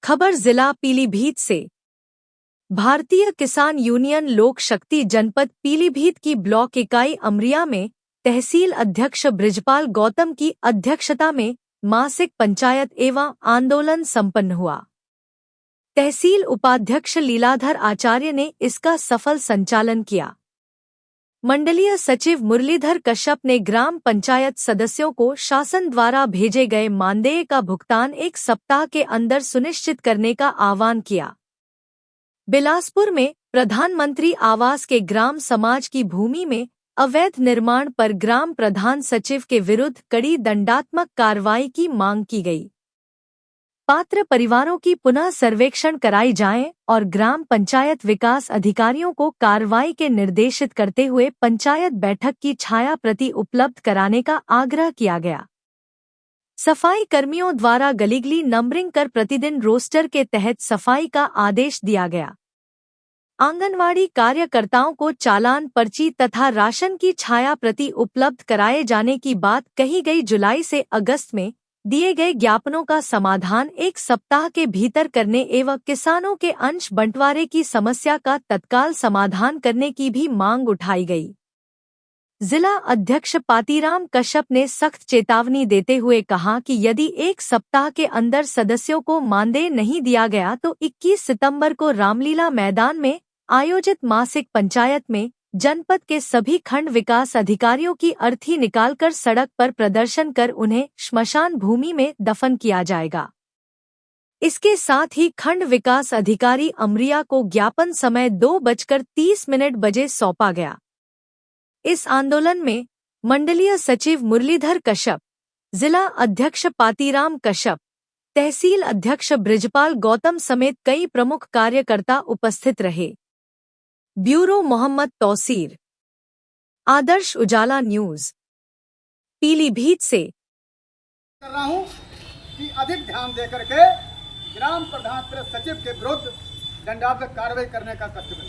खबर जिला पीलीभीत से। भारतीय किसान यूनियन लोक शक्ति जनपद पीलीभीत की ब्लॉक इकाई अमरिया में तहसील अध्यक्ष बृजपाल गौतम की अध्यक्षता में मासिक पंचायत एवं आंदोलन संपन्न हुआ। तहसील उपाध्यक्ष लीलाधर आचार्य ने इसका सफल संचालन किया। मंडलीय सचिव मुरलीधर कश्यप ने ग्राम पंचायत सदस्यों को शासन द्वारा भेजे गए मानदेय का भुगतान 1 सप्ताह के अंदर सुनिश्चित करने का आह्वान किया। बिलासपुर में प्रधानमंत्री आवास के ग्राम समाज की भूमि में अवैध निर्माण पर ग्राम प्रधान सचिव के विरुद्ध कड़ी दंडात्मक कार्रवाई की मांग की गई। पात्र परिवारों की पुनः सर्वेक्षण कराई जाए और ग्राम पंचायत विकास अधिकारियों को कार्रवाई के निर्देशित करते हुए पंचायत बैठक की छाया प्रति उपलब्ध कराने का आग्रह किया गया। सफाई कर्मियों द्वारा गलीगली नंबरिंग कर प्रतिदिन रोस्टर के तहत सफाई का आदेश दिया गया। आंगनवाड़ी कार्यकर्ताओं को चालान पर्ची तथा राशन की छाया प्रति उपलब्ध कराए जाने की बात कही गई। जुलाई से अगस्त में दिए गए ज्ञापनों का समाधान 1 सप्ताह के भीतर करने एवं किसानों के अंश बंटवारे की समस्या का तत्काल समाधान करने की भी मांग उठाई गई। जिला अध्यक्ष पातीराम कश्यप ने सख्त चेतावनी देते हुए कहा कि यदि 1 सप्ताह के अंदर सदस्यों को मानदेय नहीं दिया गया तो 21 सितंबर को रामलीला मैदान में आयोजित मासिक पंचायत में जनपद के सभी खंड विकास अधिकारियों की अर्थी निकालकर सड़क पर प्रदर्शन कर उन्हें श्मशान भूमि में दफन किया जाएगा। इसके साथ ही खंड विकास अधिकारी अमरिया को ज्ञापन समय 2:30 बजे सौंपा गया। इस आंदोलन में मंडलीय सचिव मुरलीधर कश्यप, जिला अध्यक्ष पातीराम कश्यप, तहसील अध्यक्ष बृजपाल गौतम समेत कई प्रमुख कार्यकर्ता उपस्थित रहे। ब्यूरो मोहम्मद तौसीर, आदर्श उजाला न्यूज, पीलीभीत से। कर रहा हूं कि अधिक ध्यान देकर के ग्राम प्रधान सचिव के विरुद्ध दंडात्मक कार्रवाई करने का कर्तव्य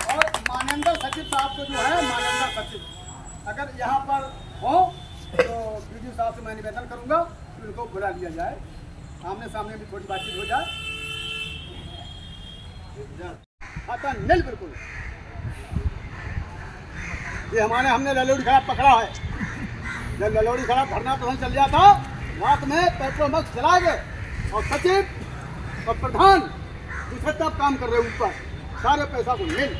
और माननीय सचिव साहब को जो है माननीय सचिव अगर यहाँ पर हो तो वीडियो साहब से मैं निवेदन करूंगा कि उनको बुला लिया जाए, आमने सामने भी थोड़ी बातचीत हो जाए। खाता नील बिल्कुल ये हमने ललोड़ी खड़ा पकड़ा है। जब ललोड़ी खड़ा धरना प्रदर्शन चल गया था रात में पेट्रोल मक्स चला गए और सचिव और प्रधान दूसरे तरफ काम कर रहे ऊपर सारे पैसा को नील,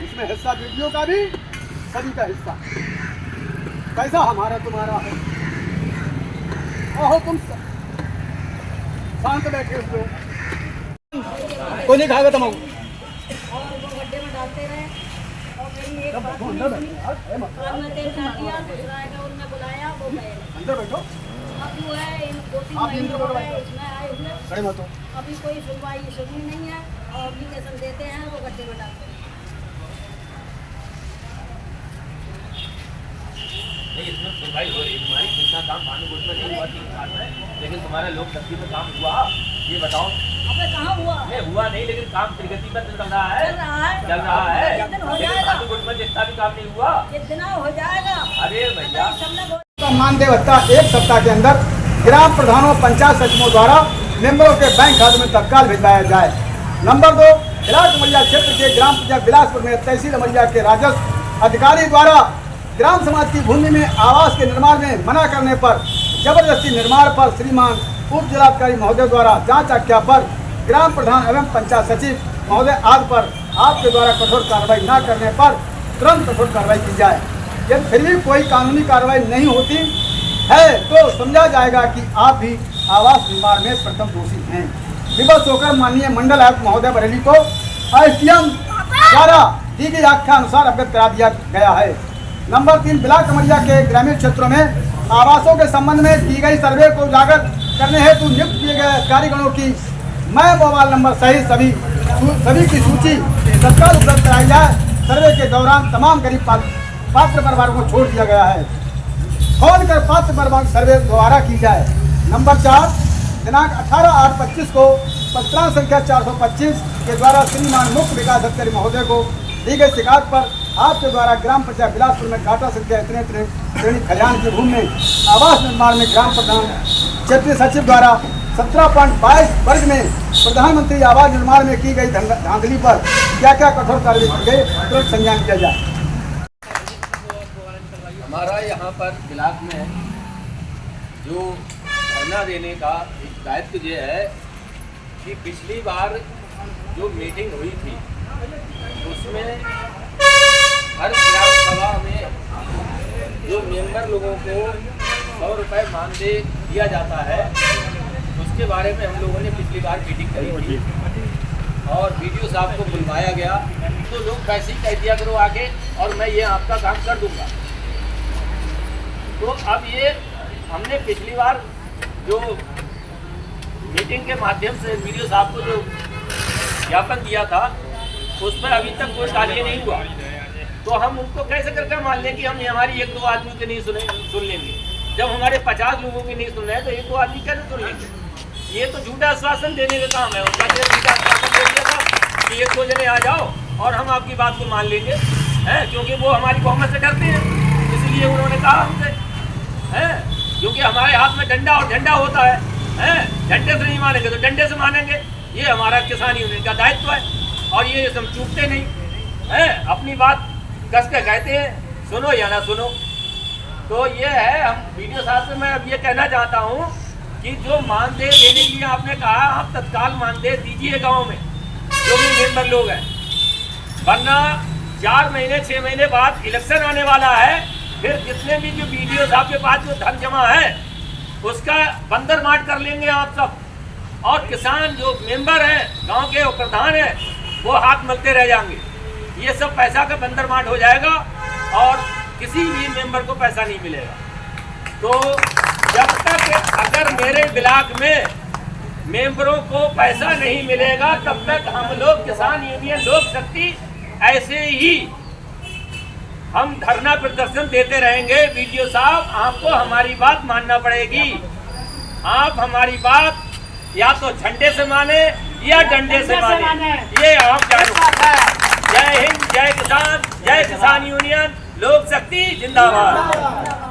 उसमें हिस्सा वीडियो का भी सभी का हिस्सा, पैसा हमारा तुम्हारा है। ओहो तुम शांत बैठे हुए कोई नहीं खाएगा तमाकू और वो गड्ढे में डालते रहे और मेरी एक बात हमने तेल डाल दिया, दूसरा आएगा उन्होंने बुलाया वो गए अंदर बैठो। अब जो है इन 2-3 महीने हो गए इसमें आए हुए, अभी कोई सुनवाई सुनी नहीं है और एप्लीकेशन देते हैं वो गड्ढे में डालते हैं। इसमें सुनवाई हो रही है, तुम्हारी कितना काम भानुगुट में नहीं हुआ 3 साल में, लेकिन तुम्हारे लोक शक्ति में काम हुआ, ये बताओ। अबे कहाँ हुआ? नहीं हुआ नहीं, लेकिन काम प्रगति पर चल रहा है, चल रहा है। भानुगुट में जितना भी काम नहीं हुआ इतना हो जाएगा। अरे भैया मानदेय भत्ता 1 सप्ताह के अंदर ग्राम प्रधानों पंचायत सचिवों द्वारा मेंबरों के बैंक खाते में तत्काल भिजवाया जाए। नंबर 2, इलाज अमरिया क्षेत्र के ग्राम पंचायत बिलासपुर में तहसील अमरिया के राजस्व अधिकारी द्वारा ग्राम समाज की भूमि में आवास के निर्माण में मना करने पर जबरदस्ती निर्माण पर श्रीमान उप जिलाधिकारी महोदय द्वारा जांच आज्ञा पर ग्राम प्रधान एवं पंचायत सचिव महोदय आदि पर आपके द्वारा कठोर कार्रवाई न करने पर तुरंत कठोर कार्रवाई की जाए। यदि फिर भी कोई कानूनी कार्रवाई नहीं होती है तो समझा जाएगा कि आप भी आवास निर्माण में प्रथम दोषी हैं। विवश होकर माननीय मंडल आयुक्त महोदय बरेली को एसडीएम द्वारा दी गई आख्या अनुसार अवगत करा दिया गया है। नंबर 3, ब्लॉक अमरिया के ग्रामीण क्षेत्रों में आवासों के संबंध में की गई सर्वे को उजागर करने हेतु नियुक्त किए गए अधिकारीगणों की मैं मोबाइल नंबर सहित सभी की सूची तत्काल उपलब्ध कराई जाए। सर्वे के दौरान तमाम गरीब पात्र परिवारों को छोड़ दिया गया है। खोल कर पात्र परिवार सर्वे दोबारा की जाए। नंबर 4, दिनांक 18/8/25 को पत्रांक संख्या 425 के द्वारा श्रीमान मुख्य विकास अधिकारी महोदय को दी गई शिकायत पर आपके द्वारा ग्राम पंचायत बिलासपुर में काटा संख्या इतने श्रेणी खलिहान की भूमि में आवास निर्माण में ग्राम प्रधान क्षेत्रीय सचिव द्वारा 17.22 वर्ग में प्रधानमंत्री आवास निर्माण में की गई धांधली पर क्या क्या कठोर कार्रवाई की गई, तुरंत संज्ञान किया जाए। हमारा यहाँ पर ब्लॉक में जो धरना देने का एक दायित्व ये है कि पिछली बार जो मीटिंग हुई थी उसमें हर ग्राम सभा में जो मेंबर लोगों को 100 रुपये मानदेय दिया जाता है उसके बारे में हम लोगों ने पिछली बार मीटिंग करी थी और वीडियो साहब को बुलवाया गया तो लोग वैसे ही कह दिया करो आगे और मैं ये आपका काम कर दूंगा। तो अब ये हमने पिछली बार जो मीटिंग के माध्यम से वीडियो साहब को जो ज्ञापन दिया था उस पर अभी तक कोई कार्य नहीं हुआ, तो हम उनको कैसे करके मान लें कि हम हमारी 1-2 आदमी के नहीं सुन लेंगे। जब हमारे 50 लोगों की नहीं सुन रहे हैं तो 1-2 आदमी कैसे सुन लेंगे। ये तो झूठा आश्वासन देने का काम है उनका। झूठा आश्वासन दे दिया था कि 1-2 जने आ जाओ और हम आपकी बात को मान लेंगे, हैं, क्योंकि वो हमारी बहुमत से डरते हैं, इसलिए उन्होंने कहा हमसे, हैं, क्योंकि हमारे हाथ में डंडा और झंडा होता है, हैं, झंडे से नहीं मानेंगे तो डंडे से मानेंगे। ये हमारा किसान यूनियन का दायित्व है और ये हम चूकते नहीं हैं, अपनी बात कस के कहते हैं, सुनो या ना सुनो। तो ये है, हम वीडियो साहब से मैं अब ये कहना चाहता हूँ कि जो मानदेय देने के लिए आपने कहा आप तत्काल मानदेय दीजिए गांव में जो भी मेंबर लोग हैं, वरना 4 महीने 6 महीने बाद इलेक्शन आने वाला है, फिर जितने भी जो वीडियो साहब के पास जो धन जमा है उसका बंदर मार कर लेंगे आप सब, और किसान जो मेंबर हैं गांव के प्रधान हैं वो हाथ मलते रह जाएंगे। ये सब पैसा का बंदर मार हो जाएगा और किसी भी मेंबर को पैसा नहीं मिलेगा। तो जब तक अगर मेरे ब्लॉक में मेंबरों को पैसा नहीं मिलेगा तब तक हम लोग किसान यूनियन लोक शक्ति ऐसे ही हम धरना प्रदर्शन देते रहेंगे। वीडियो साहब आपको हमारी बात मानना पड़ेगी, आप हमारी बात या तो झंडे से माने या डंडे से माने, ये आप जानो। जय हिंद, जय किसान यूनियन लोक शक्ति जिंदाबाद।